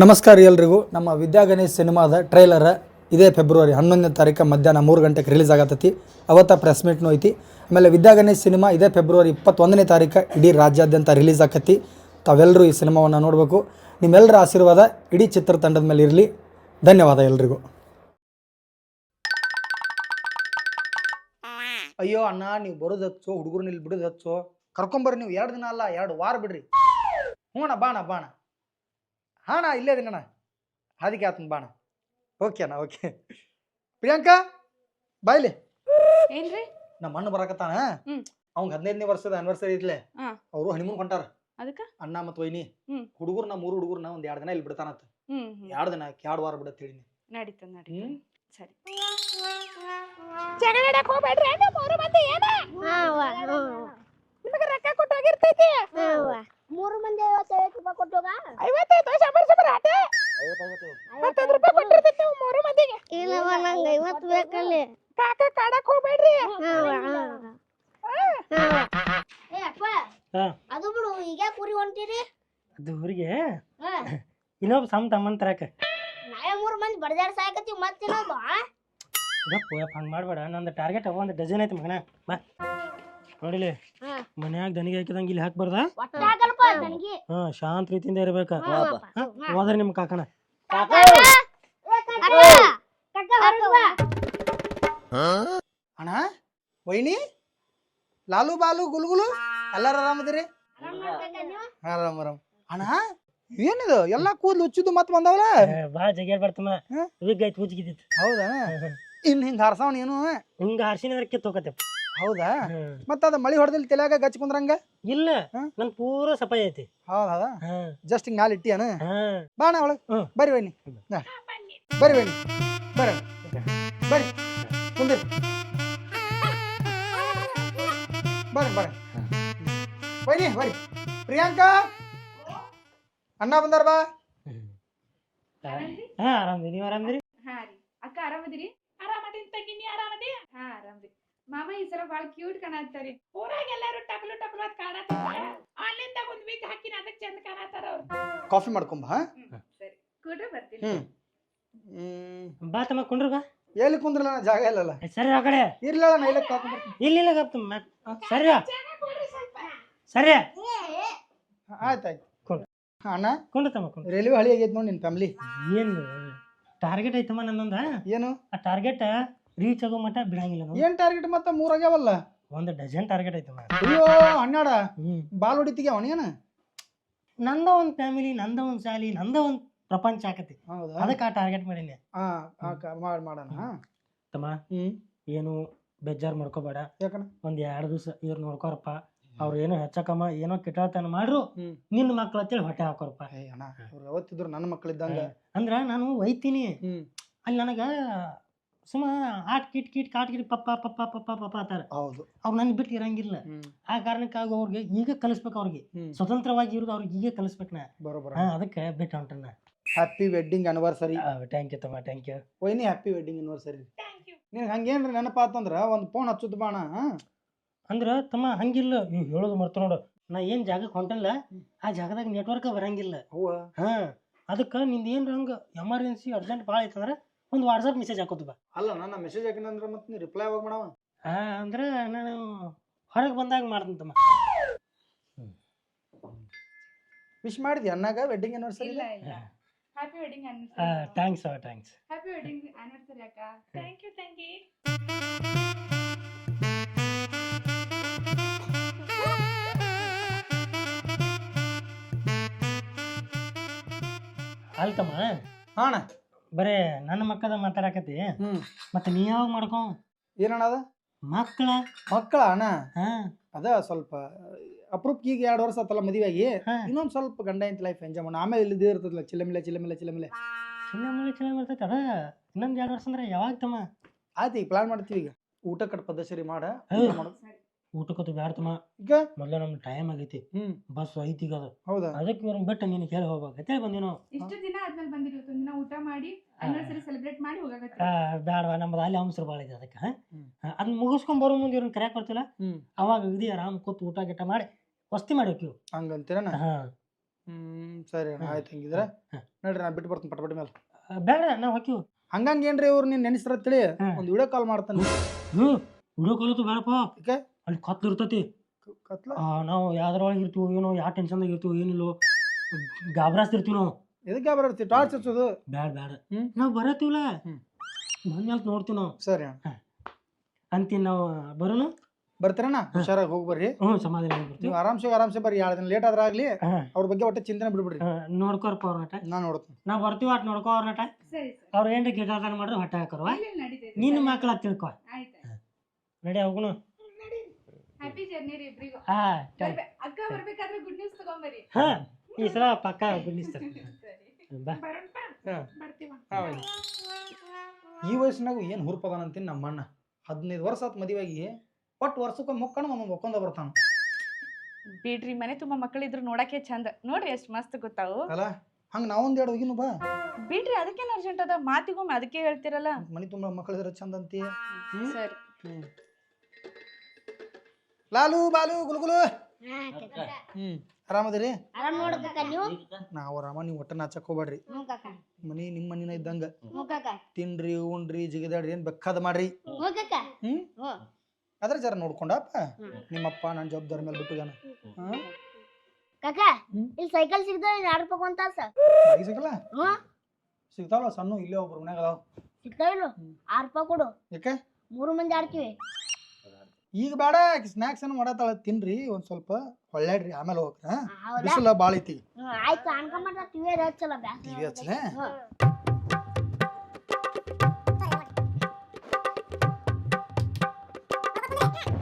ನಮಸ್ಕಾರ ಎಲ್ರಿಗೂ. ನಮ್ಮ ವಿದ್ಯಾಗಣೇಶ್ ಸಿನಿಮಾದ ಟ್ರೈಲರ್ ಇದೇ ಫೆಬ್ರವರಿ 11ನೇ ತಾರೀಕು ಮಧ್ಯಾಹ್ನ 3 ಗಂಟೆಗೆ ರಿಲೀಸ್ ಆಗತ್ತೈತಿ. ಅವತ್ತ ಪ್ರೆಸ್ ಮೀಟ್ನೂ ಐತಿ. ಆಮೇಲೆ ವಿದ್ಯಾಗಣೇಶ್ ಸಿನಿಮಾ ಇದೇ ಫೆಬ್ರವರಿ 21ನೇ ತಾರೀಕು ಇಡೀ ರಾಜ್ಯಾದ್ಯಂತ ರಿಲೀಸ್ ಆಕತಿ. ತಾವೆಲ್ಲರೂ ಈ ಸಿನಿಮಾವನ್ನು ನೋಡಬೇಕು. ನಿಮ್ಮೆಲ್ಲರ ಆಶೀರ್ವಾದ ಇಡೀ ಚಿತ್ರತಂಡದ ಮೇಲೆ ಇರಲಿ. ಧನ್ಯವಾದ ಎಲ್ರಿಗೂ. ಅಯ್ಯೋ ಅಣ್ಣ, ನೀವು ಬರೋದು ಹಚ್ಚು, ಹುಡುಗರು ಇಲ್ಲಿ ಬಿಡೋದು ಹಚ್ಚು. ಕರ್ಕೊಂಬರ್ರಿ ನೀವು. 2 ದಿನ ಅಲ್ಲ, 2 ವಾರ ಬಿಡ್ರಿ. ಹ್ಞೂ ಅಣ್ಣ, ಬಾಣ ಬಾಣ. ಹಾಂ ಇಲ್ಲೇ ಇದೀನಣ್ಣ. ಅದಕ್ಕೆ ಆತನ ಬಾಣ. ಓಕೆ ಅಣ್ಣ, ಓಕೆ. ಪ್ರಿಯಾಂಕಾ ಬಾಯ್ಲಿ. ಏನ್ರಿ ನಮ್ಮ ಅಣ್ಣ ಬರಕತ್ತಾನ. ಅವ್ಗೆ 15ನೇ ವರ್ಷದ ಆನಿವರ್ಸರಿ ಇದ್ಲೆ. ಅವರು ಹನಿಮೂನ್ ಹೊಂಟಾರ. ಅದಕ್ಕ ಅಣ್ಣ ಮತ್ತು ವೈನಿ ಹುಡುಗರು, 3 ಹುಡುಗರ್ನ ಒಂದ್ 2 ದಿನ ಇಲ್ಲಿ ಬಿಡ್ತಾನತ್ತ. 2 ದಿನ 2 ವಾರ ಬಿಡತ್ ಹೇಳಿ. ನಡೀತ ಸರಿ. ಜಗಳಾಡಕ್ ಹೋಗ್ಬೇಡ್ರಿ. ಮೂರು ಮಂದಿ ಏನ ನಿಮಗೆ ರೊಕ್ಕ ಕೊಟ್ಟು ಹೋಗಿರ್ತೈತಿ. 3 ಮಂದಿ 55 ರೂಪಾಯಿ ಕೊಟ್ಟೋಗ. 55 ಶಂಬರ್ ಆಟೆ 50 ರೂಪಾಯಿ ಕೊಟ್ಟಿರ್ತೈತಿ ನೀವು 3 ಮಂದಿಗೆ. ಇಲ್ಲವ, ನಂಗೆ 50 ಬೇಕಲ್ಲಿ. ಕಾಕ ಕಾಡಕ್ ಹೋಗ್ಬೇಡ್ರಿ. ಏ ಅಪ್ಪ, ಅದು ಬಿಡು. ಈಗ ಕುರಿ ಹೊಂಟಿರಿ ಅದು ಊರಿಗೆ ಇನ್ನೊಬ್ಬ ಸಮ ತಮ್ಮನ್ ತರಕ ನಾವೇ 3 ಮಂದಿ ಬಡದಾಡ್ ಸಾಕತ್ತೀವಿ. ಮತ್ತಿನ್ನೊಬ್ಬ ಗಪ್ಪು ಹಂಗೆ ಮಾಡಬೇಡ. ನಂದು ಟಾರ್ಗೆಟ್ ಒಂದು ಡಜನ್ ಐತಿ ಮಗನ. ಬಾ ನೋಡಿಲಿ, ಮನ್ಯಾಗ ದನಿಗೆ ಹಾಕಿದಂಗೆ ಇಲ್ಲಿ ಹಾಕ್ಬಾರ್ದ. ಒಟ್ಟಾಗಲ್ಪ ನನಗೆ. ಶಾಂತ ರೀತಿಯಿಂದ ಇರ್ಬೇಕ. ಹೋದ್ರೆ ನಿಮ್ಮ ಕಾಕನ ಅಣ್ಣ, ವೈನಿ, ಲಾಲು ಬಾಲು ಗುಲ್ಗುಲು ಎಲ್ಲಾರು ಆರಾಮದಿರಿ? ಆರಾಮ್ ಆರಾಮ್. ಅಣ್ಣ ಏನಿದು ಎಲ್ಲ ಕೂದ್ಲು ಹುಚ್ಚಿದ್ದು ಮತ್ ಬಂದವಲ್ಲ? ಬಾ ಜಗ್ಯಾಡ್ ಬರ್ತಮ್ಮ. ವಿಗ್ ಹುಚ್ಚಿಗಿದ್ದಿತ್ತು. ಹೌದಾ? ಇನ್ ಹಿಂಗ ಹಾರ್ಸವಣ ಏನು? ಹಿಂಗ ಹಾರ್ಸಿನ ಕಿತ್ತೋಕತ್ತೆ. ಹೌದಾ? ಮತ್ತ ಅದ ಮಳಿ ಹೊಡೆದಲ್ಲಿ ತಲೆಯಾಗ ಗಚ್ಚ ಕುಂದ್ರಂಗ? ಇಲ್ಲ, ನನ್ ಪೂರ ಸಫಾಯಿ ಐತಿ. ಹೌದಾ? ಜಸ್ಟ್ ಹಿಂಗ ಮ್ಯಾಲ ಇಟ್ಟಿಯನ? ಬಾಣ ಒಳಗ. ಬರ್ರಿ ವೈನಿ, ಬರ್ರಿ ವೈನಿ, ಬರ್ರಿ ಬರ್ರಿ ಕುಂದ್ರಿ. ಬರ್ರಿ ಬರ್ರಿ ವೈನಿ, ಬರ್ರಿ. ಪ್ರಿಯಾಂಕಾ, ಅಣ್ಣ ಬಂದಾರ, ಬಾ. ಆರಾಮದಿ. ನೀವ್ ಆರಾಮದಿರಿ? ಹಾ ರೀ. ಅಕ್ಕ ಆರಾಮದಿರಿ? ಆರಾಮದಿನ್ ತಂಗಿ, ನೀ ಆರಾಮದಿ? ಹಾ ಆರಾಮದಿ. ಮಾಮ ಈ ಸಲ ಬಾಳ ಕ್ಯೂಟ್ ಕಾಣತ್ತಾರಿ. ಊರಾಗ ಎಲ್ಲಾರು ಟಕ್ಲು ಟಕ್ಲು ಅಂತ ಕಾಣತ್ತಾರ. ಆನ್ಲೈನ್ದಾಗ ಒಂದ್ ವೀಕ್ ಹಾಕಿನ ಅದಕ್ಕೆ ಚಂದ ಕಾಣತ್ತಾರ ಅವ್ರು. ಕಾಫಿ ಮಾಡ್ಕೊಂಬ. ಸರಿ ಕೂಡ್ರೆ ಬರ್ತೀನಿ. ಬಾ ತಮ್ಮ, ಕುಂಡ್ರು ಬಾ. ಎಲ್ಲಿ ಕುಂದ್ರಲ್ಲ, ಜಾಗ ಇಲ್ಲಲ್ಲ. ಸರಿ ಆ ಕಡೆ ಇರ್ಲಿಲ್ಲ ನಾ ಇಲ್ಲ ಕಾಕೊಂಡ್ ಇಲ್ಲ ಗಪ್ಪ. ಸರಿ ಸರಿ ಆಯ್ತಾಯ್ತು. ಅಣ್ಣ ಕುಂಡ್ರು ತಮ್ಮ, ಕುಂಡ್ರು. ರೈಲ್ವೆ ಹಳಿ ಆಗೈತಿ ನೋಡಿ ನಿನ್ ಫ್ಯಾಮಿಲಿ. ಏನು ಟಾರ್ಗೆಟ್ ಐತಮ್ಮ ನನ್ನೊಂದ. ಏನು ಆ ಟಾರ್ಗೆಟ್ ರೀಚ್ ಆಗೋ ಮಟ್ಟ ಬಿಡಂಗಿಲ್ಲ ನಾವು. ಏನ್ ಟಾರ್ಗೆಟ್? ಮತ್ತ 3 ಆಗ್ಯಾವಲ್ಲ. 1 ಡಜನ್ ಟಾರ್ಗೆಟ್ ಐತಮ್ಮ. ಅಯ್ಯೋ 12 ಬಾಲ್ ಹೊಡಿತಿಗೆ ಅವನೇನ? ನಂದ ಒಂದ್ ಫ್ಯಾಮಿಲಿ, ನಂದ ಒಂದ್ ಶಾಲಿ, ನಂದ ಒಂದ್ ಪ್ರಪಂಚ ಆಕತಿ. ಹೌದಾ? ಅದಕ್ಕೆ ಆ ಟಾರ್ಗೆಟ್ ಮಾಡೀನಿ. ಮಾಡೋಣ ತಮ್ಮ. ಏನು ಬೇಜಾರ್ ಮಾಡ್ಕೋಬೇಡ. ಯಾಕಣ್ಣ? ಒಂದ್ 2 ದಿವಸ ಇವ್ರು ನೋಡ್ಕೋರಪ್ಪ. ಅವ್ರು ಏನೋ ಹೆಚ್ಚಕಮ್ಮ ಏನೋ ಕಿಟಾತನ ಮಾಡ್ರು, ನಿನ್ನ ಮಕ್ಳು ಅಂತೇಳಿ ಹೊಟ್ಟೆ ಹಾಕೋರಪ್ಪ. ಅಣ್ಣ, ಅವ್ರು ಯಾವತ್ತಿದ್ರು ನನ್ನ ಮಕ್ಕಳಿದ್ದಂಗ. ಅಂದ್ರ ನಾನು ಒಯ್ತೀನಿ. ಅಲ್ಲಿ ನನಗ ಸುಮ್ಮ ಆಟ್ ಕಿಟ್ ಕಿಟ್ ಕಾಟ್ ಕಿಟ್ ಪಪ್ಪ ಪಪ್ಪ ಪಪ್ಪ ಪಪ್ಪ ಅಂತಾರ. ಹೌದು. ಅವ್ರು ನನ್ ಬಿಟ್ಟು ಇರಂಗಿಲ್ಲ. ಆ ಕಾರಣಕ್ಕಾಗಿ ಅವ್ರಿಗೆ ಈಗ ಕಲಿಸ್ಬೇಕು. ಅವ್ರಿಗೆ ಸ್ವತಂತ್ರವಾಗಿ ಇರೋದು ಅವ್ರಿಗೆ ಈಗ ಕಲಿಸ್ಬೇಕು ನಾ. ಬರೋಬರ. ಅದಕ್ಕೆ ಬಿಟ್ಟು ಹೊಂಟನ. Happy wedding anniversary. Thank you ತಮ್ಮ, ಥ್ಯಾಂಕ್ ಯು. ವೈನಿ, ಹ್ಯಾಪಿ ವೆಡ್ಡಿಂಗ್ ಆನಿವರ್ಸರಿ. ನಿನ್ ಹಂಗೇನ್ರಿ ನೆನಪ ಆತಂದ್ರ ಒಂದ್ ಫೋನ್ ಹಚ್ಚುದ್ ಬಾಣ. ಅಂದ್ರ ತಮ್ಮ ಹಂಗಿಲ್ಲ, ನೀವು ಹೇಳೋದು ಮರ್ತು ನೋಡು. ನಾ ಏನ್ ಜಾಗಕ್ಕೆ ಹೊಂಟಲ್ಲ, ಆ ಜಾಗದಾಗ ನೆಟ್ವರ್ಕ್ ಬರಂಗಿಲ್ಲ. ಅದಕ್ಕೆ ನಿಂದ ಏನ್ ಹಂಗ ಎಮರ್ಜೆನ್ಸಿ ಅರ್ಜೆಂಟ್ ಭಾಳ ಐತಂದ್ರ ಒಂದು ವಾಟ್ಸಪ್ ಮೆಸೇಜ್ ಹಾಕೋದು ಬಾ. ಅಲ್ಲ, ನನ್ನ ಮೆಸೇಜ್ ಹಾಕಿನಂದ್ರ ಮತ್ತೆ ನೀ ರಿಪ್ಲೈ ಯಾವಾಗ ಮಾಡವ? ಅಂದ್ರೆ ನಾನು ಹೊರಗೆ ಬಂದಾಗ ಮಾಡ್ತೀನಿ ತಮ್ಮ. ವಿಶ್ ಮಾಡಿದ್ಯ ಅಣ್ಣಾಗ ವೆಡ್ಡಿಂಗ್ ಆನಿವರ್ಸರಿ? ಇಲ್ಲ ಇಲ್ಲ. Happy wedding anniversary. Thanks thanks. Happy wedding anniversary ಅಕ್ಕ. ಥ್ಯಾಂಕ್ ಯು ತಂಗಿ. ಅಲ್ತಮ್ಮ, ಹಾಣ ಬರೇ ನನ್ನ ಮಕ್ಕಳ ಮಾತಾಡಕತಿ. ಮತ್ತೆ ನೀ ಯಾವಾಗ ಮಾಡ್ಕೊ? ಏನಣ್ಣ ಅದ? ಮಕ್ಕಳ ಅಣ್ಣ ಅದ ಸ್ವಲ್ಪ ಅಪ್ರೂಪ್. ಈಗ 2 ವರ್ಷ ಆತಲ್ಲ ಮದುವೆ ಆಗಿ. ಇನ್ನೊಂದ್ ಸ್ವಲ್ಪ ಗಂಡ ಇಂತ ಲೈಫ್ ಎಂಜಾಯ್ ಮಾಡೋಣ. ಆಮೇಲೆ ಇಲ್ಲದೇ ಇರ್ತದಲ್ಲ ಚಿಲಮಿಲೆ ಚಿಲಮಿಲೆ ಚಿಲಮಿಲೆ ಚಿನ್ನ ಇರ್ತೈತೆ. ಅದ ಇನ್ನೊಂದ್ 2 ವರ್ಷ ಅಂದ್ರೆ ಯಾವಾಗ ತಮ್ಮ? ಆಯ್ತು, ಈಗ ಪ್ಲಾನ್ ಮಾಡ್ತೀವಿ. ಈಗ ಊಟ ಕಟ್ ಪದ್ಧತಿ ಮಾಡ. ಊಟಕ್ಕೂ ಬ್ಯಾಡ್ತಮ್ಮ. ಈಗ ಮೊದ್ಲ ನಮ್ದು ಟೈಮ್ ಆಗೈತಿ. ಬಸ್ ಐತಿ ಈಗ. ಅದು ಹೌದಾ? ಅದಕ್ಕೆ ಇವ್ರನ್ನ ಬಿಟ್ಟು ನೀನು ಕೇಳಿ ಹೋಗ್ಬೇಕಂತೇಳಿ ಬಂದಿವಿ ನಾವು. ಇಷ್ಟು ದಿನ ಆದ್ಮೇಲೆ ಬಂದಿರಿ. ಇವತ್ತು ದಿನ ಊಟ ಮಾಡಿ ಆನಿವರ್ಸರಿ ಸೆಲೆಬ್ರೇಟ್ ಮಾಡಿ ಹೋಗಾಕತ್ತಿ. ಬ್ಯಾಡವಾ, ನಮ್ದು ಅಲ್ಲಿ ಅಂಶರು ಭಾಳ ಇದೆ. ಅದಕ್ಕೆ ಅದನ್ನ ಮುಗಿಸ್ಕೊಂಡ್ ಬರೋ ಮುಂದೆ ಇವ್ರನ್ನ ಕರ್ಯಾಕ್ ಬರ್ತಿಲ್ಲ. ಅವಾಗ ಇದು ಆರಾಮ್ ಕೂತ್ ಊಟ ಗಿಟ ಮಾಡಿ ವಸ್ತಿ ಮಾಡಿ ಹೋಗ್ತೀವಿ. ಹಂಗಂತೀರ? ಸರಿ ಅಣ್ಣ ಆಯ್ತು ಹಂಗಿದ್ರೆ ನೋಡ್ರಿ ನಾ ಬಿಟ್ಟು ಬರ್ತೀನಿ ಪಟಪಟ ಮೇಲೆ ಬೇಡ ನಾವು ಹಾಕಿವು ಹಂಗಂಗೆ ಏನ್ರಿ ಇವ್ರು ನೀನು ನೆನೆಸ್ರ ತಿಳಿ ಒಂದು ವಿಡಿಯೋ ಕಾಲ್ ಮಾಡ್ತಾನೆ ವಿಡಿಯೋ ಕಾಲತ್ತು ಬೇಡಪ್ಪ ಯಾಕೆ ಅಲ್ಲಿ ಕತ್ಲು ಇರ್ತೈತಿ ಕತ್ಲ ನಾವು ಯಾವ್ದ್ರೊಳಗೆ ಇರ್ತೀವೋ ಏನೋ ಯಾವ ಟೆನ್ಷನ್ದಾಗ ಇರ್ತೀವೋ ಏನಿಲ್ಲೋ ಗಾಬರಾಸ್ತಿರ್ತೀವಿ ನಾವು ಎದಕ್ಕೆ ಬರ್ತೀವಿ ಟಾರ್ಚ್ ಹಚ್ಚೋದು ಬ್ಯಾಡ ಬ್ಯಾಡ ಹ್ಮ್. ನಾವು ಬರತ್ತೀವಲ್ಲ ಹ್ಮ್. ಬಂದ್ಮೇಲೆ ನೋಡ್ತೀವಿ ನಾವು ಸರಿ ಅಣ್ಣ ಅಂತೀನಿ ನಾವು ಬರೋಣ ಬರ್ತೀರಣ್ಣ ಹುಷಾರಾಗಿ ಹೋಗಿ ಬರ್ರಿ ಸಮಾಧಾನ ಬರ್ತೀವಿ ನೀವು ಆರಾಮ್ಸೆ ಬರ್ರಿ 2 ದಿನ ಲೇಟ್ ಆದ್ರೆ ಆಗ್ಲಿ ಅವ್ರ ಬಗ್ಗೆ ಒಟ್ಟೆ ಚಿಂತನೆ ಬಿಡ್ಬಿಡ್ರಿ ನೋಡ್ಕೋರಪ್ಪ ಅವ್ರ ನಟ ನಾನು ನೋಡ್ತೀನಿ ನಾವು ಬರ್ತೀವಿ ಅಟ್ ನೋಡ್ಕೋ ಅವ್ರ ನಟ ಸರಿ ಅವ್ರು ಏನ್ರಿ ಗಿಟಾದಾನ ಮಾಡ್ರಿ ಹೊಟ್ಟೆ ಹಾಕೋರ್ವ ನಡೀತೈತೆ ನಿನ್ನ ಮಕ್ಳ ತಿಳ್ಕೊ ಆಯ್ತು ನಡಿ ಹೋಗುನು ಹ್ಯಾಪಿ ಜರ್ನಿ ರೀ ಇಬ್ರಿಗೂ ಟೈಮ್ ಅಕ್ಕ ಬರ್ಬೇಕಾದ್ರೆ ಗುಡ್ ನ್ಯೂಸ್ ತಗೊಂಬರ್ರಿ ಹಾ ಈ ಸಲ ಪಕ್ಕ ಗುಡ್ನಿಸ್ತಾರೆ ಬಾ ಬರೋಣಪ್ಪ ಹಾ. ಬರ್ತೀವ ಈ ವಯಸ್ಸಿನಾಗ ಏನು ಹುರುಪದಾನಂತೀನಿ ನಮ್ಮ ಅಣ್ಣ 15 ವರ್ಷ ಆತ್ ಮದುವೆಯಾಗಿ ಒಟ್ಟು ವರ್ಷಕ್ಕೊಮ್ಮೆ ಮುಕ್ಕೊಂಡು ಒಂದೊಂದು ಒಕ್ಕೊಂಡ ಬರ್ತಾನ ಬಿಡ್ರಿ ಮನೆ ತುಂಬಾ ಮಕ್ಕಳಿದ್ರು ನೋಡಕ್ಕೆ ಚಂದ ನೋಡ್ರಿ ಎಷ್ಟ್ ಮಸ್ತ್ ಗೊತ್ತಾವು ಅಲ್ಲ ಹಂಗ ನಾವೊಂದ್ 2 ಹೋಗಿನು ಬಾ ಬಿಡ್ರಿ ಅದಕ್ಕೇನು ಅರ್ಜೆಂಟ್ ಅದ ಮಾತಿಗೊಮ್ಮೆ ಅದಕ್ಕೆ ಹೇಳ್ತಿರಲ್ಲ ಮನಿ ತುಂಬಾ ಮಕ್ಕಳಿದ್ರೆ ಚಂದ ಅಂತಿ ಸರಿ ಲಾಲು ಬಾಲು ಗುಲ್ಗುಲು ಹಾ ಕಾಕ ಆರಾಮದಿರಿ ಆರಾಮ್ ನೋಡು ಕಾಕ ನೀವು ನಾವು ಆರಾಮ ನೀವು ಒಟ್ಟ ನಾಚಕ್ ಹೋಗ್ಬೇಡ್ರಿ ಕಾಕ ನಿಮ್ಮ ಮನಿನ ಇದ್ದಂಗ ಕಾಕ ತಿನ್ರಿ ಉಣ್ರಿ ಜಿಗಿದಾಡ್ರಿ ಏನ್ ಬೆಕ್ಕದ ಮಾಡ್ರಿ ಕಾಕ ಅದ್ರ ಜರ ನೋಡ್ಕೊಂಡಪ್ಪ ನಿಮ್ಮಪ್ಪ ನನ್ನ ಜವಾಬ್ದಾರಿ ಮೇಲೆ ಬಿಟ್ಟು ಜಾನ ಕಾಕ ಇಲ್ಲಿ ಸೈಕಲ್ ಸಿಗ್ತಾವ 2 ರೂಪಾಯಿ ಒಂದ್ ತಾಸ ಬಾಯಿ ಸಿಗಲ್ಲ ಸಿಗ್ತಾವಲ್ಲ ಸಣ್ಣ ಇಲ್ಲೇ ಒಬ್ರು ಮನ್ಯಾಗ ಅದಾವ ಸಿಗ್ತಾವಿಲ್ಲ 6 ರೂಪಾಯಿ ಕೊಡು ಯಾಕೆ 3 ಮಂದಿ ಆಡ್ತೀವಿ ಈಗ ಬೇಡ ಸ್ನಾಕ್ಸ್ ಏನು ಮಾಡತ್ತಾಳ ತಿನ್ರಿ ಒಂದ್ ಸ್ವಲ್ಪ ಹೊಳ್ಳಾಡ್ರಿ ಆಮೇಲೆ ಹೋಗ್ರಿ ಹೌದಾ ಬಿಸಿಲ ಭಾಳ ಐತಿ ಆಯ್ತು ಅನ್ಕೊಂಬಟ್ಟ ಟಿವಿ ಹಚ್ಚಲ್ಲ ಟಿವಿ ಹಚ್ಚಲೆ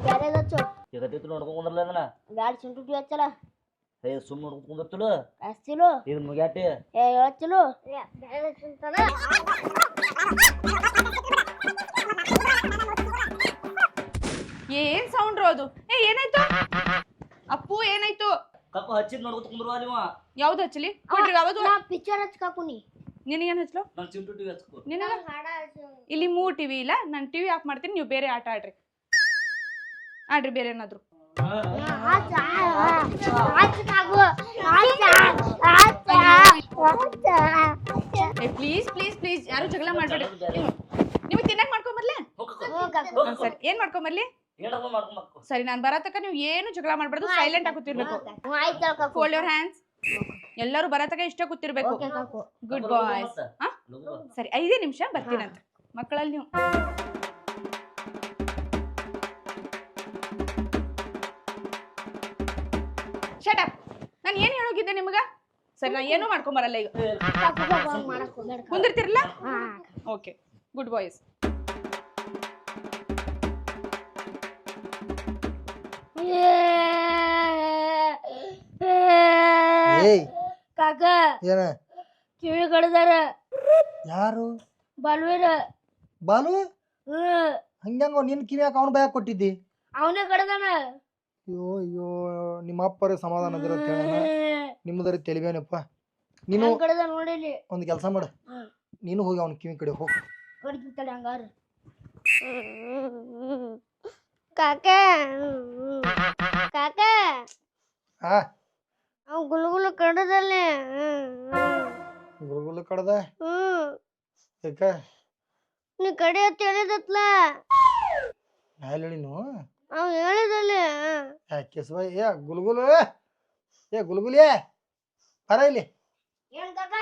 ಬೇರೆ ಹಚ್ಚು ಜಗತ್ತಿತ್ತು ನೋಡ್ಕೊಂಡ್ ಕುಂದ್ರಲ್ಲ ಅದನ್ನ ಬ್ಯಾಡ ಚಿಂಟು ಟಿವಿ ಹಚ್ಚಲ್ಲ ಸುಮ್ ನೋಡ್ಕೊಂಡ್ ಕುಂದಿರ್ತಿಲ್ಲ ಹಚ್ಚಿಲು ಇದು ಮುಗ್ಯಾಟಿ ಹಚ್ಚಿಲು ಬೇರೆ ಚಿಂತನ ಏನ್ ಸೌಂಡ್ ಅದು ಏನಾಯ್ತು ಅಪ್ಪು ಏನಾಯ್ತು ಕಪ್ಪ ಹಚ್ಚಿದ್ ನೋಡ್ಕೊತ ಕುಂದ್ರು ಅಲ್ಲಿವ ಯಾವ್ದು ಹಚ್ಚಲಿ ಕೊಡ್ರಿ ಯಾವ್ದು ನಾ ಪಿಕ್ಚರ್ ಹಚ್ಕಾಕುನಿ ನಿನಗೇನ್ ಹಚ್ಲು ನಾನು ಚಿಂಟು ಟಿವಿ ಹಚ್ಕೋ ನಿನಗ ಇಲ್ಲಿ 3 ಟಿವಿ ಇಲ್ಲ ನಾನು ಟಿವಿ ಆಫ್ ಮಾಡ್ತೀನಿ ನೀವು ಬೇರೆ ಆಟ ಆಡ್ರಿ ಬೇರೆ ಏನಾದ್ರು ಪ್ಲೀಸ್ ಪ್ಲೀಸ್ ಪ್ಲೀಸ್ ಯಾರು ಜಗಳ ಮಾಡ್ಬೇಡಿ ನಿಮಗೆ ತಿನ್ನಕ್ ಮಾಡ್ಕೊಂಬರ್ಲೆ ಸರಿ ಏನ್ ಮಾಡ್ಕೊಂಬರ್ಲಿ ಏನಾದ್ರು ಮಾಡ್ಕೊಂಬಕ್ಕು ಸರಿ ನಾನು ಬರತಕ್ಕ ನೀವು ಏನು ಜಗಳ ಮಾಡ್ಬಾರ್ದು ಸೈಲೆಂಟ್ ಆಗಿ ಕೂತಿರ್ಬೇಕು ಫೋಲ್ಡ್ ಯೋರ್ ಹ್ಯಾಂಡ್ಸ್ ಎಲ್ಲರೂ ಬರತಕ್ಕ ಇಷ್ಟ ಕೂತಿರ್ಬೇಕು ಗುಡ್ ಬಾಯ್ಸ್ ಸರಿ 5 ನಿಮಿಷ ಬರ್ತೀನಂತ ಮಕ್ಕಳಲ್ಲಿ ನೀವು ಶಟ್ ಅಪ್ ನಾನು ಏನು ಹೇಳೋಗಿದ್ದೆ ನಿಮಗ ಸರಿ ನಾ ಏನೂ ಮಾಡ್ಕೊಂಬರಲ್ಲ ಈಗ ಕುಂದಿರ್ತಿರಲ್ಲ ಓಕೆ ಗುಡ್ ಬಾಯ್ಸ್ ಏಯ್ ಕಾಕ ಏನ ಕಿವಿ ಕಡ್ದಾರ ಯಾರು ಬಲ್ವೀರ ಬಾಲು ಹಂಗ್ಯಾಂಗ ನಿನ್ ಕಿವಿಯಾಕ ಅವ್ನ ಬಾಯಾಗ ಕೊಟ್ಟಿದ್ದಿ ಅವನೇ ಕಡ್ದಾನ ಅಯ್ಯೋ ನಿಮ್ಮ ಅಪ್ಪರ ಸಮಾಧಾನ ಅದಿರತ್ತ ನಿಮ್ಮದರಿ ತಿಳಿಬೇನಪ್ಪ ನೀನು ಕಡ್ದ ನೋಡಿಲಿ ಒಂದು ಕೆಲಸ ಮಾಡ ನೀನು ಹೋಗಿ ಅವ್ನ ಕಿವಿ ಕಡೆ ಹೋಗಿ ಕಡ್ತಿತ್ತಾಳೆ ಹಂಗಾರ ಕಾಕ ಕಾಕ ಹಾ ಅವ್ ಗುಲ್ಗುಲು ಕಡದಲ್ಲೇ ಗುರುಗುಲು ಕಡ್ದ ಯಾಕ ನೀ ಕಡೆ ಅಂತ ಹೇಳಿದತ್ಲ ಹೇಳಿ ನೀನು ಅವ್ ಹೇಳಿದಲ್ಲಿ ಕೇಸವ ಏ ಗುಲ್ಗುಲು ಏ ಗುಲ್ಗುಲಿಯೇ ಬರ ಇಲ್ಲಿ ಏನ್ ಕಾಕ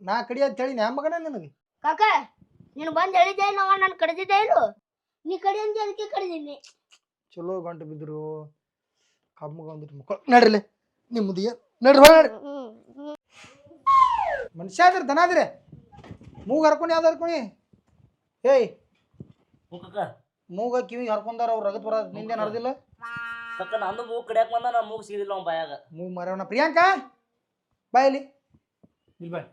ನಾ ಕಡಿ ಅಂತ ಹೇಳಿ ನ್ಯಾ ಮಗನ ನಿನಗೆ ಕಾಕ ನೀನು ಬಂದ್ ಹೇಳಿದ್ದೆ ಇಲ್ಲ ನಾನು ಕಡ್ದಿದ್ದೆ ಇಲ್ಲ ನೀ ಕಡಿ ಅಂತ ಅದಕ್ಕೆ ಕಡ್ದೀನಿ ಚಲೋ ಗಂಟು ಬಿದ್ರು ಕಮ್ಮಗ ಒಂದಿಟ್ಟು ಮಕ್ಕಳು ನಡ್ರಿಲಿ ನಿಮ್ಮದು ಏನು ನಡ್ರಿ ಹೊರ ಮನುಷ್ಯ ಆದ್ರೆ ದನ ಆದ್ರೆ ಮೂಗ್ ಹರ್ಕೊಂಡು ಯಾವ್ದು ಹರ್ಕೊನಿ ಏಯ್ ಕಕ್ಕ ಮೂಗ ಕಿವಿಗೆ ಹರ್ಕೊಂಡಾರ ಅವ್ರು ರಗತ್ ಬರ ನಿಂದೇನು ಹರ್ದಿಲ್ಲ ಕಕ್ಕ ನಂದು ಮೂಗ್ ಕಡಿಯಾಕ ಬಂದ ನಾ ಮೂಗ್ ಸಿಗಲಿಲ್ಲ ಅವ್ನ ಬಾಯಾಗ ಮೂಗ್ ಮರವಣ ಪ್ರಿಯಾಂಕಾ ಬಾಯ್ ಇಲ್ಲಿ ಬಾಯ್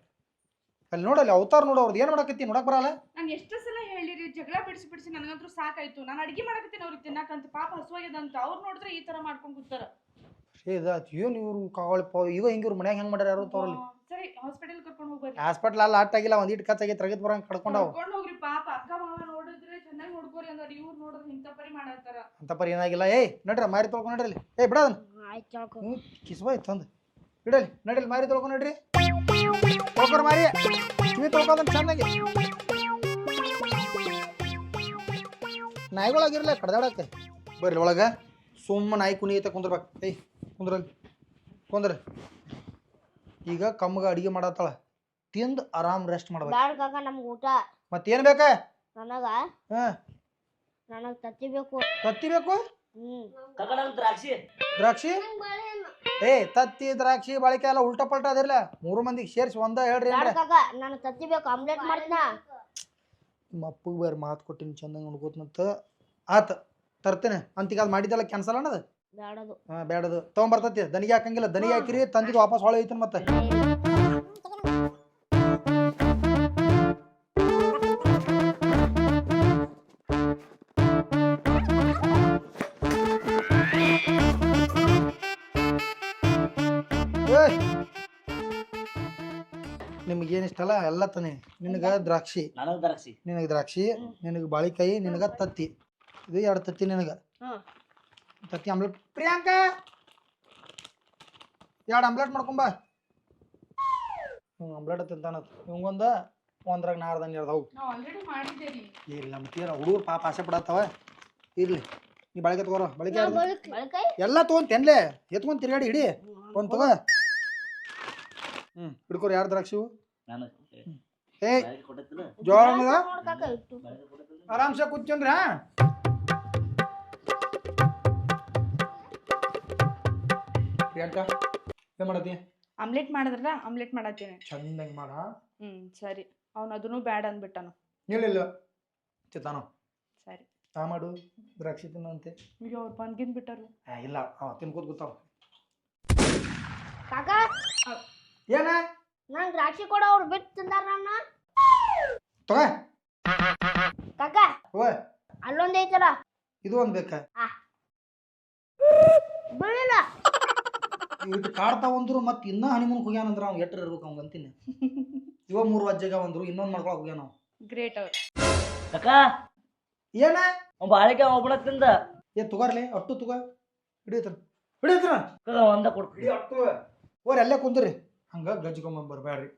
ಅಲ್ಲಿ ನೋಡಲ್ಲಿ ಅವತಾರ ನೋಡು ಅವ್ರದ್ದು ಏನು ಮಾಡಕತ್ತಿ ನೋಡಕ್ ಬರಲ್ಲ ನಾನು ಎಷ್ಟು ಸಲ ಹೇಳಿರಿ ಜಗಳ ಬಿಡಿಸಿ ಬಿಡಿಸಿ ನನಗಂತೂ ಸಾಕಾಯ್ತು ನಾನು ಅಡಿಗೆ ಮಾಡಕತ್ತೀನಿ ಅವ್ರಿಗೆ ತಿನ್ನಕಂತ ಪಾಪ ಹಸುವಾಗ್ಯದಂತ ಅವ್ರು ನೋಡಿದ್ರೆ ಈ ತರ ಮಾಡ್ಕೊಂಡು ಕೂತಾರ ಏನು ಇವ್ರು ಕಾವಳಪ್ಪ ಈಗ ಹಿಂಗೆ ಇವ್ರು ಮನ್ಯಾಗ ಹೆಂಗೆ ಮಾಡ್ಯಾರ ಯಾರು ತೋರಲ್ಲಿ ಸರಿ ಹಾಸ್ಪಿಟಲ್ ಕರ್ಕೊಂಡು ಹೋಗ್ಬರ್ರಿ ಹಾಸ್ಪಿಟ್ಲ್ ಅಲ್ಲಿ ಆಟಾಗಿಲ್ಲ ಒಂದಿಟ್ಟು ಖರ್ಚಾಗೈತೆ ರಗತ್ ಬರಂಗೆ ಕಡ್ಕೊಂಡಾವು ಕರ್ಕೊಂಡು ಹೋಗ್ರಿ ಪಾಪ ಅಕ್ಕ ಮಾವ ನೋಡಿದ್ರೆ ಚೆನ್ನಾಗಿ ನೋಡ್ಕೋರಿ ಅಂದ್ರೆ ಇವ್ರು ನೋಡಿದ್ರೆ ಇಂಥ ಪರಿ ಮಾಡತ್ತಾರ ಅಂತ ಪರಿ ಏನಾಗಿಲ್ಲ ಏಯ್ ನಡ್ರಿ ಮಾರಿ ತೊಳ್ಕೊಂಡು ನಡ್ರಿ ಏಯ್ ಬಿಡೋದನ್ನ ಆಯ್ತು ಕಿಸ್ಬಾಯ್ ತಂದು ಇಡಲಿ ನಡಿಲಿ ಮಾರಿ ತೊಳ್ಕೊಂಡು ನಡ್ರಿ ತೊಳ್ಕೊರ್ ಮಾರಿ ಕಿವಿ ತೊಳ್ಕೋದಂತ ಚೆನ್ನಾಗಿ ನಾಯಿಗಳಾಗಿರ್ಲ ಕಡ್ದಾಡಕ್ಕೆ ಬರ್ರಿ ಒಳಗೆ ಸುಮ್ಮ ನಾಯಿ ಕುಣಿಯತ್ತೆ ಕುಂದ್ರಬೇಕು ಏಯ್ ಕುಂದ್ರ ಈಗ ಕಮ್ಮಗ ಅಡಿಗೆ ಮಾಡತ್ತಾಳ ತಿಂದು ಆರಾಮ್ ರೆಸ್ಟ್ ಮಾಡ್ಬೇಕು ಬ್ಯಾಡ ಕಾಕ ನಮ್ಗೆ ಊಟ ಮತ್ತೇನ್ ಬೇಕ ನನಗ ಹಾ ನನಗ್ ತತ್ತಿ ಬೇಕು ತತ್ತಿ ಬೇಕು ಕಾಕ ನಂಗ್ ದ್ರಾಕ್ಷಿ ದ್ರಾಕ್ಷಿ ಏ ತತ್ತಿ ದ್ರಾಕ್ಷಿ ಬಾಳಿಕೆ ಎಲ್ಲ ಉಲ್ಟಾ ಪಲ್ಟಾ ಅದಿರ್ಲ 3 ಮಂದಿಗೆ ಸೇರಿಸಿ ಒಂದ ಹೇಳ್ರಿ ಬ್ಯಾಡ ಅಂದ್ರೆ ಕಾಕ ನನಗ್ ತತ್ತಿ ಬೇಕು ಆಮ್ಲೆಟ್ ಮಾಡ್ತೀನ ನಿಮ್ಮ ಅಪ್ಪಗೆ ಬೇರೆ ಮಾತು ಕೊಟ್ಟಿನಿ ಚಂದಂಗೆ ನೋಡ್ಕೋತನಂತ ಆತ ತರ್ತೇನೆ ಅಂತೀಗ ಅದು ಮಾಡಿದ್ದೆಲ್ಲ ಕ್ಯಾನ್ಸಲ್ ಅನ್ನೋದು ಬ್ಯಾಡದು ಹಾಂ ಬೇಡದು ತೊಗೊಂಬರ್ತತಿ ದನಿಗೆ ಹಾಕಂಗಿಲ್ಲ ದನಿಗೆ ಹಾಕಿರಿ ತಂದಿದ್ದು ವಾಪಸ್ ಹೊಳೆ ಐತನ ಮತ್ತೆ ನಿಮ್ಗೇನು ಇಷ್ಟಲ್ಲ ಎಲ್ಲ ತಾನೆ ನಿನಗೆ ದ್ರಾಕ್ಷಿ ನನಗ್ ದ್ರಾಕ್ಷಿ ನಿನಗೆ ದ್ರಾಕ್ಷಿ ನಿನಗೆ ಬಾಳಿಕಾಯಿ ನಿನಗೆ ತತ್ತಿ ಇದು 2 ತತ್ತಿ ನಿನಗೆ ತತ್ತಿ ಆಮ್ಲೆಟ್ ಪ್ರಿಯಾಂಕಾ 2 ಆಮ್ಲೆಟ್ ಮಾಡ್ಕೊಂಬ ಆಮ್ಲೆಟ್ ತಿಂತಾನ ಇವಂಗೊಂದ ಒಂದ್ರಾಗ ನಾರ್ದಂಗೆ ಇರ್ದವು ಆಲ್ರೆಡಿ ಮಾಡಿದ್ದೇನೆ ಇಲ್ಲ ಮತ್ತೆ ಹುಡುಗರು ಪಾಪ ಆಸೆ ಪಡತ್ತವ ಇರ್ಲಿ ನೀ ಬಾಳಿಕೆ ತಗೋರ ಬಾಳಿಕೆ ಬಳಕಾಯಿ ಎಲ್ಲ ತೊಗೊಂತೇನ್ಲೆ ಎತ್ಕೊಂಡ್ ತಿರ್ಗಾಡಿ ಹಿಡಿ ಒಂದ್ ತಗೋ ಹಿಡ್ಕೋರಿ 2 ದ್ರಾಕ್ಷಿವು ನನಗ್ ಏ ಕೊಟ್ಟಿಲ್ಲ ಜೋಳ ನೋಡ್ ಕಾಕ ಇಟ್ಟು ಆರಾಮ್ಸೆ ಕೂತ್ಕೊಂಡ್ರಿ ಪ್ರಿಯಾಂಕಾ ಏನ್ ಮಾಡತ್ತಿ ಆಮ್ಲೆಟ್ ಮಾಡಿದ್ರಲ್ಲ ಆಮ್ಲೆಟ್ ಮಾಡತ್ತೀನಿ ಚಂದಂಗೆ ಮಾಡ ಸರಿ ಅವ್ನು ಅದನ್ನು ಬ್ಯಾಡ ಅಂದ್ಬಿಟ್ಟನು ಇಲ್ಲ ಚಿತ್ತಾನು ಸರಿ ತಾ ಮಾಡು ದ್ರಾಕ್ಷಿ ತಿನ್ನಂತೆ ಈಗ ಅವ್ರು ಬಂದ್ಗಿಂದ್ ಬಿಟ್ಟರು ಇಲ್ಲ ತಿನ್ಕೋತ ಗೊತ್ತಾವ ಕಾಕ ಏನ ನಂಗ್ ದ್ರಾಕ್ಷಿ ಕೊಡ ಅವ್ರು ಬಿಟ್ಟು ತಿಂದಾರ ನನ್ನ ತಗೋ ಕಾಕ ಓ ಅಲ್ಲೊಂದ್ ಐತಲ್ಲ ಇದು ಒಂದ್ ಬೇಕ ಬೀಳಿಲ್ಲ ಇಟ್ಟು ಕಾಡ್ತಾವಂದ್ರು ಮತ್ತೆ ಇನ್ನೂ ಹನಿಮೂನ್ ಹೋಗ್ಯಾನಂದ್ರ ಅವ್ನು ಎಟ್ರ ಇರ್ಬೇಕು ಅವ್ನು ಅಂತೀನಿ ಇವ 3 ವಜ್ಜಾಗ ಬಂದ್ರು ಇನ್ನೊಂದು ಮಾಡ್ಕೊಳಕ್ ಹೋಗ್ಯಾನ ನಾವು ಗ್ರೇಟ್ ಅವ್ರು ಕಾಕ ಏನ ಬಾಳಿಕೆ ಒಬ್ಬನ ತಿಂದ ತಗೋರ್ಲಿ ಅಟ್ಟು ತಗೋ ಹಿಡಿಯತ್ರ ಕಾಕ ಒಂದ ಕೊಡ್ತೀನಿ ಅಟ್ಟು ಓರ್ ಅಲ್ಲೇ ಕುಂದ್ರಿ ಹಂಗ ಗಜ್ಕೊಂಬ ಬರ್ಬೇಡ್ರಿ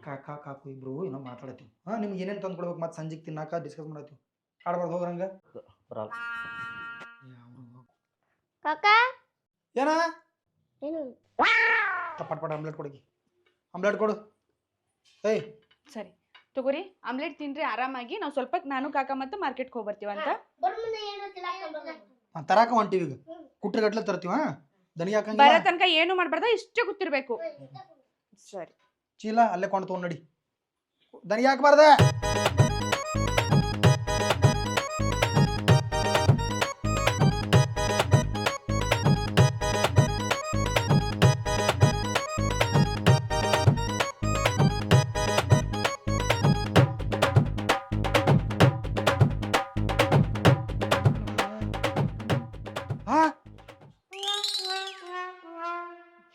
ಕಾಕಾ ಕಾಕು ಇಬ್ರು ಏನೋ ಮಾತಾಡತ್ತೀವಿ ನಿಮ್ಗೆ ಏನೇನು ತಂದು ಕೊಡ್ಬೇಕು ಮತ್ತೆ ಸಂಜೆಗೆ ತಿನ್ನಾಕ ಡಿಸ್ಕಸ್ ಮಾಡತ್ತೀವಿ ಆಡ್ಬಾರ್ದು ಹೋಗ್ರಂಗ ಕಾಕ ಏನ ಏನು ಪಟ್ ಆಮ್ಲೆಟ್ ಕೊಡಿ ಆಮ್ಲೆಟ್ ಕೊಡು ಏಯ್ ಸರಿ ತಗೋರಿ ಆಮ್ಲೆಟ್ ತಿನ್ರಿ ಆರಾಮಾಗಿ ನಾವು ಸ್ವಲ್ಪ ನಾನು ಕಾಕ ಮತ್ತೆ ಮಾರ್ಕೆಟ್ಗೆ ಹೋಗಿ ಬರ್ತೀವಂತ ತರಾಕ ಹೊಂಟಿವಿ ಈಗ ಕುಟ್ರಗಟ್ಲೆ ತರ್ತೀವ ದನಿಗೆ ಬರೋ ಹಾಕಂಗಿಲ್ಲ ತನಕ ಏನು ಮಾಡ್ಬಾರ್ದ ಇಷ್ಟೇ ಗೊತ್ತಿರ್ಬೇಕು ಸರಿ ಚೀಲ ಅಲ್ಲೇ ಕೊಂಡು ತೊಗೊಂಡು ನಡಿ ದನಿಗೆ ಹಾಕ್ಬಾರ್ದ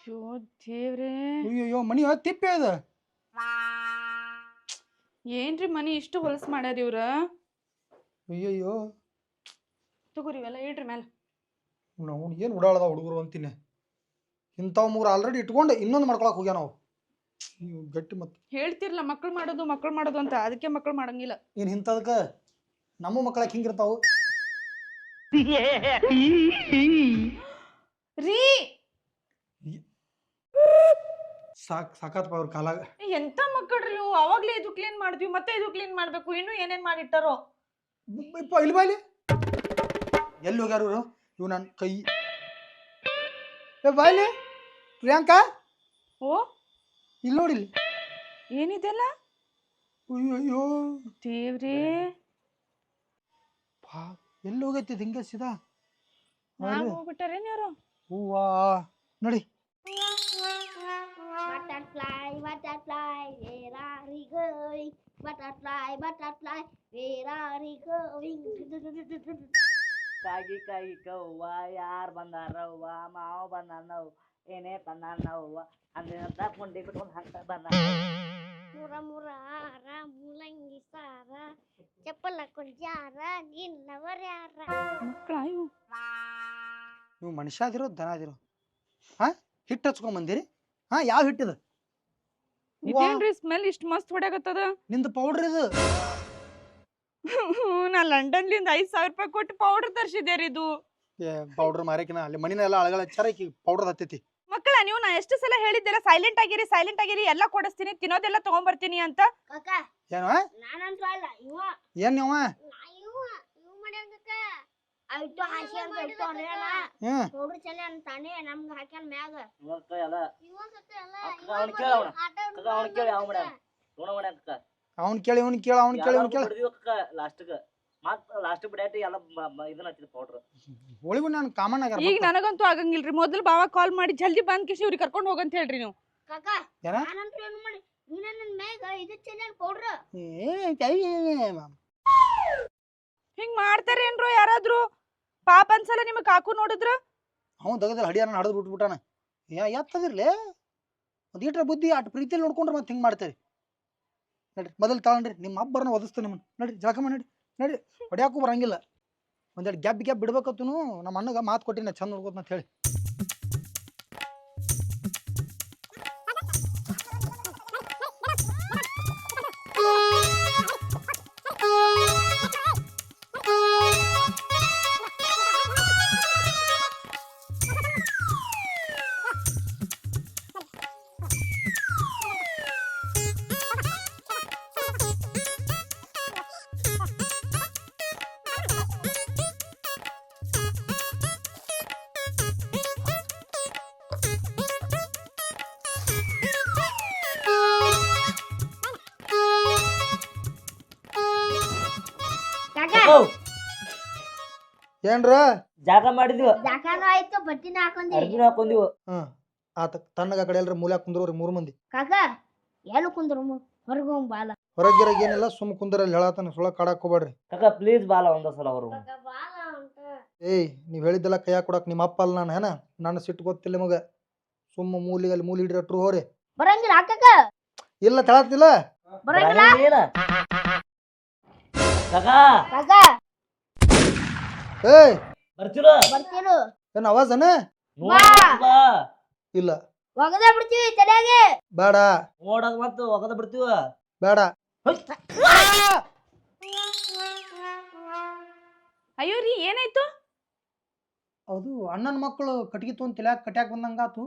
ಅಯ್ಯೋ ದೇವ್ರೇ ಅಯ್ಯೋ ಮನಿ ತಿಪ್ಪೆ ಅದ ಏನ್ರಿ ಮನಿ ಇಷ್ಟು ಹೊಲಸು ಮಾಡ್ಯಾರ ಇವ್ರ ಅಯ್ಯಯ್ಯೋ ತಗೋರಿ ಇವೆಲ್ಲ ಇಡ್ರಿ ಮೇಲೆ ನಾವು ಏನು ಉಡಾಳದ ಹುಡುಗರು ಅಂತೀನಿ ಇಂಥವು 3 ಆಲ್ರೆಡಿ ಇಟ್ಕೊಂಡು ಇನ್ನೊಂದು ಮಾಡ್ಕೊಳಕ್ ಹೋಗ್ಯ ನಾವು ಗಟ್ಟಿ ಮತ್ತೆ ಹೇಳ್ತಿರ್ಲ ಮಕ್ಳು ಮಾಡೋದು ಅಂತ ಅದಕ್ಕೆ ಮಕ್ಳು ಮಾಡಂಗಿಲ್ಲ ಏನು ಇಂಥದಕ್ಕೆ ನಮ್ಮ ಮಕ್ಕಳಕ್ಕೆ ಹಿಂಗಿರ್ತಾವು ರೀ ಸಾಕಾತ್ಪ ಅವ್ರ ಕಾಲಾಗ ಎಂತ ಮಕ್ಕಳ್ರಿ ನೀವು ಅವಾಗ್ಲೇ ಇದು ಕ್ಲೀನ್ ಮಾಡಿದ್ವಿ ಮತ್ತೆ ಇದು ಕ್ಲೀನ್ ಮಾಡ್ಬೇಕು ಇನ್ನು ಏನೇನ್ ಮಾಡಿಟ್ಟಾರೋ ಇಲ್ಲಿ ಬಾಯ್ಲಿ ಎಲ್ಲಿ ಹೋಗ್ಯಾರ ಇವರು ಇವ್ ನನ್ನ ಕೈ ಬಾಯ್ಲಿ ಪ್ರಿಯಾಂಕಾ ಓ ಇಲ್ಲಿ ನೋಡಿಲ್ಲಿ ಏನಿದೆಲ್ಲ ಅಯ್ಯೋ ದೇವ್ರಿ ಎಲ್ಲಿ ಹೋಗೈತಿ ಹಿಂಗೆ ಸೀದಾ ಹೋಗ್ಬಿಟ್ಟಾರೇನ್ ಯಾರು ಹೂವಾ ನೋಡಿ Butterfly, butterfly, where are you going? Butterfly, butterfly, where are you going? ಕಾಗಿ ಕಾಗಿ ಕವ್ವ ಯಾರ್ ಬಂದಾರವ್ವ ಮಾವ ಬಂದಾನವ್ ಏನೇ ತಂದಾನವ್ವ ಅಂದಿನಂತ ಪುಂಡಿ ಬಿಟ್ಕೊಂಡು ಹಂಗ ಬಂದ ಮುರ ಮುರ ಆರ ಮುಲಂಗಿ ಸಾರ ಚಪ್ಪಲ ಕೊಂಜಾರ ನಿನ್ನವರ ಯಾರ ಮಕ್ಕಳ ನೀವು ಮನುಷ್ಯ ಅದಿರೋ ದನ ಅದಿರೋ ಹಾ ಹಿಟ್ಟು ಹಚ್ಕೊಂಬಂದಿರಿ ಹಾ ಯಾವ ಹಿಟ್ಟಿದ ಇದೇನ್ರಿ ಸ್ಮೆಲ್ ಇಷ್ಟ್ ಮಸ್ತ್ ಹೊಡ್ಯಾಕತ್ತದ ನಿಂದು ಪೌಡ್ರ್ ಇದು ನಾ ಲಂಡನ್ಲಿಂದ 5,000 ರೂಪಾಯಿ ಕೊಟ್ಟು ಪೌಡರ್ ತರ್ಸಿದ್ದೆ ರೀ ಇದು ಪೌಡ್ರ್ ಮಾರಕಿನ ಅಲ್ಲಿ ಮನಿನ ಎಲ್ಲ ಅಳಗಳ ಹಚ್ಚಾರ ಈಕಿ ಪೌಡ್ರ್ ಹತ್ತೈತಿ ಮಕ್ಕಳ ನೀವು ನಾ ಎಷ್ಟು ಸಲ ಹೇಳಿದ್ದೆಲ್ಲ ಸೈಲೆಂಟ್ ಆಗಿರಿ ಎಲ್ಲ ಕೊಡಿಸ್ತೀನಿ ತಿನ್ನೋದೆಲ್ಲ ತಗೊಂಡ್ಬರ್ತೀನಿ ಅಂತ ಕಾಕ ಏನು ನಾನಂತೂ ಅಲ್ಲ ಇವ ಏನ್ ನೀವ ಇವ ಮಾಡ್ಯಾನ ಕಾಕ ಐಟು ಹಾಸಿ ಅಂತ ಐಟು ಅರೇನ ಹ್ಮ್ ಪೌಡ್ರ್ ಚಲೆ ಅಂತಾನೆ ನಮ್ಗೆ ಹಾಕ್ಯಾನ ಮ್ಯಾಗ ಇವಾಗ ಕೈ ಅಲ್ಲ ಇವ ಕಾಕ ಎಲ್ಲ ಅಕ್ಕ ಅವ್ನ್ ಕೇಳ ಅವ್ನ ಕಕ್ಕ ಅವ್ನ ಕೇಳಿ ಅವ್ನ ಮಾಡ್ಯಾನ ನೋಡ ಮಾಡ್ಯಾನ ಕಕ್ಕ ಅವ್ನ್ ಕೇಳಿ ಅವ್ನ್ ಕೇಳಿ ಬಿಡ್ದಿವ ಕಕ್ಕ ಲಾಸ್ಟ್ಗ ಮತ್ ಲಾಸ್ಟ್ ಬಿಡಾಟಿ ಎಲ್ಲ ಇದನ್ನ ಹಚ್ಚಿದ ಪೌಡ್ರ್ ಒಳಗು ನಾನು ಕಾಮನ್ ಆಗ್ಯಾರ ಈಗ ನನಗಂತೂ ಆಗಂಗಿಲ್ರಿ ಮೊದಲು ಬಾವ ಕಾಲ್ ಮಾಡಿ ಜಲ್ದಿ ಬಂದ್ ಕಿಸಿ ಇವ್ರಿಗೆ ಕರ್ಕೊಂಡು ಹೋಗಂತ ಹೇಳ್ರಿ ನೀವು ಕಾಕ ಯಾರ ನಾನಂತೂ ಏನು ಮಾಡಿ ನೀನ ನನ್ನ ಮ್ಯಾಗ ಇದು ಚಲೆ ಪೌಡ್ರ್ ಹಿಂಗ್ ಮಾಡ್ತಾರೇನ್ರೋ ಯಾರಾದ್ರೂ ಪಾಪ ಅನ್ಸಲ್ಲ ನಿಮಗ್ ಕಾಕು ನೋಡಿದ್ರ ಅವ್ನು ತೆಗದ್ರ ಹಡಿಯಾನ ಹಡದ್ ಬಿಟ್ಬಿಟ್ಟಾನ ಎತ್ತದಿರ್ಲಿ ಒಂದ್ ಈಟ್ರ ಬುದ್ಧಿ ಅಟ್ ಪ್ರೀತಿಯಲ್ಲಿ ನೋಡ್ಕೊಂಡ್ರೆ ಮತ್ತೆ ಹಿಂಗ್ ಮಾಡ್ತಾರೆ ನಡ್ರಿ ಮೊದಲು ತಾಳ್ರಿ ನಿಮ್ಮ ಅಬ್ಬರನ್ನ ಒದಿಸ್ತು ನಿಮ್ಮನ್ನ ನಡ್ರಿ ಜಳಕ ಮಾಡಿ ನಡ್ರಿ ಹೊಡ್ಯಾಕು ಬರಂಗಿಲ್ಲ ಒಂದೆರಡು ಗ್ಯಾಪ್ ಬಿಡ್ಬೇಕತ್ತೂ ನಮ್ಮ ಅಣ್ಣಗ ಮಾತು ಕೊಟ್ಟಿನ ಚಂದ ನೋಡ್ಕೋತ ಅಂತ ಹೇಳಿ ಕಾಕ ಏನ್ರ ಜಾಗ ಮಾಡಿದ್ವಿ ಜಾಕನೂ ಆಯ್ತು ಬಟ್ಟಿನ ಹಾಕೊಂಡಿ ಅರ್ಬಿನ ಹಾಕೊಂಡಿವ ಹ್ಮ್ ಆತ ತಣ್ಣಗ ಕಡೆ ಎಲ್ರ ಮೂಲ್ಯಾಗ ಕುಂದ್ರೋರಿ 3 ಮಂದಿ ಕಾಕ ಎಲ್ಲಿ ಕುಂದ್ರು ಹೊರಗೆ ಹೋಗ್ ಬಾಲ ಹೊರಗಿರಾಗ ಏನಿಲ್ಲ ಸುಮ್ ಕುಂದ್ರಲ್ಲಿ ಹೇಳತಾನ ಸುಳ ಕಾಡಕ್ ಹೋಗ್ಬೇಡ್ರಿ ಕಕ್ಕ ಪ್ಲೀಸ್ ಬಾಲ ಒಂದ ಸಲ ಅವರು ಏಯ್ ನೀವ್ ಹೇಳಿದ್ದೆಲ್ಲ ಕೈಯಾಗ ಕೊಡಕ್ ನಿಮ್ಮ ಅಪ್ಪ ಅಲ್ಲ ನಾನು ಏನ ನನ್ನ ಸಿಟ್ಟು ಗೊತ್ತಿಲ್ಲ ಮಗ ಸುಮ್ಮ ಮೂಲಿ ಹಿಡ್ರಿ ಅಟ್ರು ಹೋರಿ ಬರಂಗಿಲ್ಲ ಕಾಕ ಇಲ್ಲ ತಳತ್ತಿಲ್ಲ ಬರಂಗಿಲ್ಲ ಏನ ಕಕ್ಕ ಕಾಕ ಏಯ್ ಬರ್ತಿಲ್ಲ ಬರ್ತೀರು ಏನ್ ಅವಾಜನ ಬಾ ಇಲ್ಲ ಒಗದ ಬಿಡ್ತೀವಿ ತಲೆಗೆ ಬೇಡ ನೋಡಕ್ ಮತ್ತ ಒಗದ ಬಿಡ್ತೀವ ಬೇಡ ಅಯ್ಯೋ ರೀ ಏನಾಯ್ತು ಅದು ಅಣ್ಣನ ಮಕ್ಕಳು ಕಟ್ಗಿ ತೊಗೊಂಡ್ ತಲ್ಯಾಗ ಕಟ್ಯಾಕ್ ಬಂದಂಗಾತು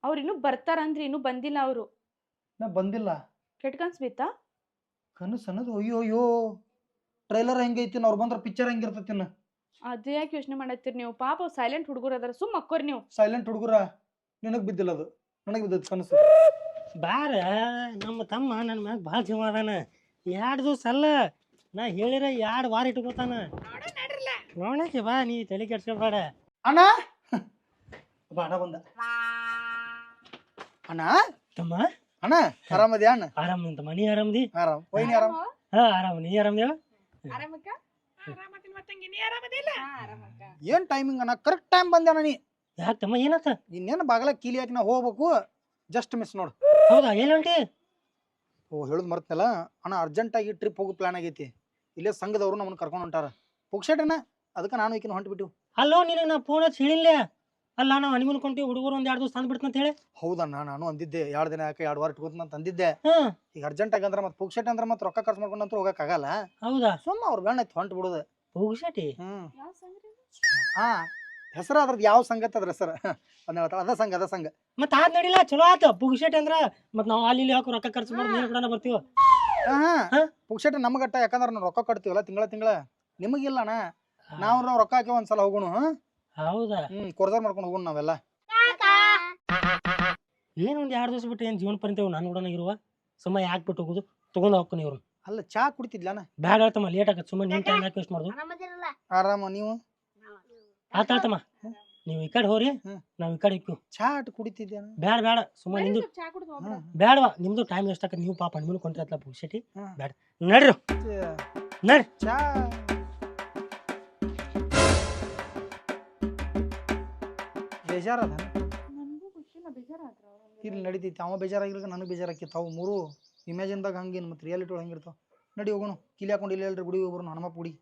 ಅವ್ರು ಇನ್ನೂ ಬರ್ತಾರಂದ್ರಿ ಇನ್ನೂ ಬಂದಿಲ್ಲ ಅವರು ನಾ ಬಂದಿಲ್ಲ ಕೆಟ್ಕನ್ಸ್ ಬಿತ್ತಾ ಕನಸು ಅನ್ನೋದು ಅಯ್ಯೋ ಟ್ರೈಲರ್ ಹೆಂಗೈತಿ ಅವ್ರು ಬಂದ್ರ ಪಿಕ್ಚರ್ ಹೆಂಗಿರ್ತೈತಿ ಅದು ಯಾಕೆ ಯೋಚನೆ ಮಾಡತ್ತೀರಿ ನೀವು ಪಾಪ ಸೈಲೆಂಟ್ ಹುಡುಗರು ಅದಾರ ಸುಮ್ಮ ಅಕ್ಕೋರಿ ನೀವು ಸೈಲೆಂಟ್ ಹುಡುಗರ ನಿನಗ್ ಬಿದ್ದಿಲ್ಲ ಅದು ನನಗ್ ಬಿದ್ದದ ಕನಸು ಬಾರ ನಮ್ಮ ತಮ್ಮ ನನ್ನ ಮ್ಯಾಗ ಭಾಳ ಜೀವ ಅದಾನ 2 ದಿವಸ ಅಲ್ಲ ನಾ ಹೇಳಿರ 2 ವಾರ ಇಟ್ಕೋತಾನ ನೋಡಕ್ಕೆ ಬಾ ನೀ ತಲೆ ಕೆಡ್ಸ್ಕೊಬೇಡ ಅಣ್ಣ ಅಣ್ಣ ಬಂದ ಅಣ್ಣ ತಮ್ಮ ಅಣ್ಣ ಆರಾಮದ್ಯಾ ಅಣ್ಣ ಆರಾಮ ತಮ್ಮ ನೀ ಆರಾಮದಿ ಆರಾಮ್ ವೈನಿ ಆರಾಮ್ ಹಾ ಆರಾಮ ನೀ ಆರಾಮದೇವ ಏನ್ ಟೈಮಿಂಗ್ ಅಣ್ಣ ಕರೆಕ್ಟ್ ಟೈಮ್ ಬಂದೆ ಅಣ್ಣ ನೀ ಯಾಕೆ ತಮ್ಮ ಏನಾತ ಇನ್ನೇನು ಬಾಗಲ ಕೀಲಿ ಹಾಕಿ ನಾ ಹೋಗ್ಬೇಕು ಜಸ್ಟ್ ಮಿಸ್ ನೋಡು ಹೌದಾ ಎಲ್ಲಿ ಹೊಂಟಿ ಓ ಹೇಳುದು ಮರ್ತನಲ್ಲ ಅಣ್ಣ ಅರ್ಜೆಂಟ್ ಆಗಿ ಟ್ರಿಪ್ ಹೋಗೋ ಪ್ಲಾನ್ ಆಗೈತಿ ಇಲ್ಲೇ ಸಂಘದವ್ರು ನಮ್ಮನ್ನ ಕರ್ಕೊಂಡು ಹೊಂಟಾರ ಪುಕ್ಷೇಟನ ಅದಕ್ಕೆ ನಾನು ಈಕಿನ ಹೊಂಟ್ಬಿಟ್ಟು ಅಲ್ಲೋ ನಿನಗೆ ನಾ ಫೋನ್ ಹಚ್ಚಿ ಹೇಳಿಲ್ಲ ಅಲ್ಲ ನಾವು ಹನಿಮೂನ್ ಕೊಂತೀವಿ ಹುಡುಗರು 1-2 ದಿವಸ ತಂದು ಬಿಡ್ತಂತ ಹೇಳಿ ಹೌದಣ್ಣ ನಾನು ಅಂದಿದ್ದೆ 2 ದಿನ ಯಾಕೆ 2 ವಾರ ಇಟ್ಕೋತ ಅಂತ ಅಂದಿದ್ದೆ ಹ್ಮ್ ಈಗ ಅರ್ಜೆಂಟ್ ಆಗಿ ಅಂದ್ರೆ ಮತ್ತೆ ಪುಕ್ಷೇಟ್ ಅಂದ್ರೆ ಮತ್ತೆ ರೊಕ್ಕ ಖರ್ಚು ಮಾಡ್ಕೊಂಡಂತೂ ಹೋಗಕ್ಕಾಗಲ್ಲ ಹೌದಾ ಸುಮ್ಮ ಅವ್ರು ಬೇಡ ಹೊಂಟ್ ಬಿಡುದು ಹೋಗ್ಸಟಿ ಹಾ ಹೆಸರು ಅದ್ರದ್ದು ಯಾವ ಸಂಗತಿ ಅದ್ರ ಹೆಸರು ಅದ ಸಂಘ ಮತ್ತೆ ಆದ್ ನಡಿಲ್ಲ ಚಲೋ ಆತ ಪುಗ್ಸೆಟ್ ಅಂದ್ರ ಮತ್ ನಾವು ಅಲ್ಲಿ ಇಲ್ಲಿ ಹಾಕೋ ರೊಕ್ಕ ಖರ್ಚು ಮಾಡಿ ನೀನು ಕೂಡ ಬರ್ತೀವ ಪುಕ್ಷೇಟ ನಮಗಟ್ಟ ಯಾಕಂದ್ರೆ ನಾವು ರೊಕ್ಕ ಕಟ್ತೀವಲ್ಲ ತಿಂಗಳ ನಿಮಗಿಲ್ಲ ಅಣ್ಣ ನಾವು ರೊಕ್ಕ ಹಾಕಿ ಒಂದ್ಸಲ ಹೋಗೋಣ ಹೌದಾ ಕೊರ್ದಾರ್ ಮಾಡ್ಕೊಂಡು ಹೋಗೋಣ ನಾವೆಲ್ಲ ಏನ್ 2 ದಿವಸ ಬಿಟ್ಟು ಏನ್ ಜೀವನ ಪರ್ಯಂತ ನಾನು ಕೂಡ ಇರುವ ಸುಮ್ಮ ಯಾಕೆ ಬಿಟ್ಟು ಹೋಗುದು ತಗೊಂಡ್ ಹೋಗ್ತೀನಿ ಇವ್ರು ಅಲ್ಲ ಚಾ ಕುಡಿತಿದ್ಲಾನ ಬ್ಯಾಡ ಹೇಳ್ತಮ್ಮ ಲೇಟ್ ಆಗತ್ತೆ ಸುಮ್ಮ ನಿನ್ ಟೈಮ್ ಯಾಕೆ ವೇಸ್ಟ್ ಮಾಡುದು ಆರಾಮದಿರಲ್ಲ ಆರಾಮ ನೀವು ಆತಾಳ್ತಮ್ಮ ನೀವು ಈ ಕಡೆ ಹೋರಿ ನಾವ್ ಈ ಕಡೆ ಇಕ್ಕು ಚಾ ಅಟ್ ಕುಡಿತಿದ್ಯಾನ ಬೇಡ ಸುಮ್ಮ ನಿಮ್ದು ಬೇಡವಾ ನಿಮ್ದು ಟೈಮ್ ವೇಸ್ಟ್ ಆಕತ್ ನೀವು ಪಾಪ ನಿಮ್ನು ಕೊಂಡ್ರತ್ಲ ಪುಗ್ಸೆಟಿ ಬೇಡ ನಡ್ರಿ ನಡ್ರಿ ಚಾ ಬೇಜಾರದ ಇಲ್ಲಿ ನಡೀತೈತಿ ಅವ ಬೇಜಾರಾಗಿರ್ಲಿಕ್ಕೆ ನನಗೆ ಬೇಜಾರಾಕಿತ್ತು ಅವು 3 ಇಮ್ಯಾಜಿನ್ದಾಗ ಹಂಗೇನು ಮತ್ತೆ ರಿಯಾಲಿಟಿ ಒಳಗೆ ಹಂಗಿರ್ತಾವ ನಡಿ ಹೋಗೋಣ ಕಿಲಿ ಹಾಕೊಂಡು ಇಲ್ಲ ಗುಡಿ ಹೋಗ್ಬರು ಹನುಮಪ್ಪ ಗುಡಿ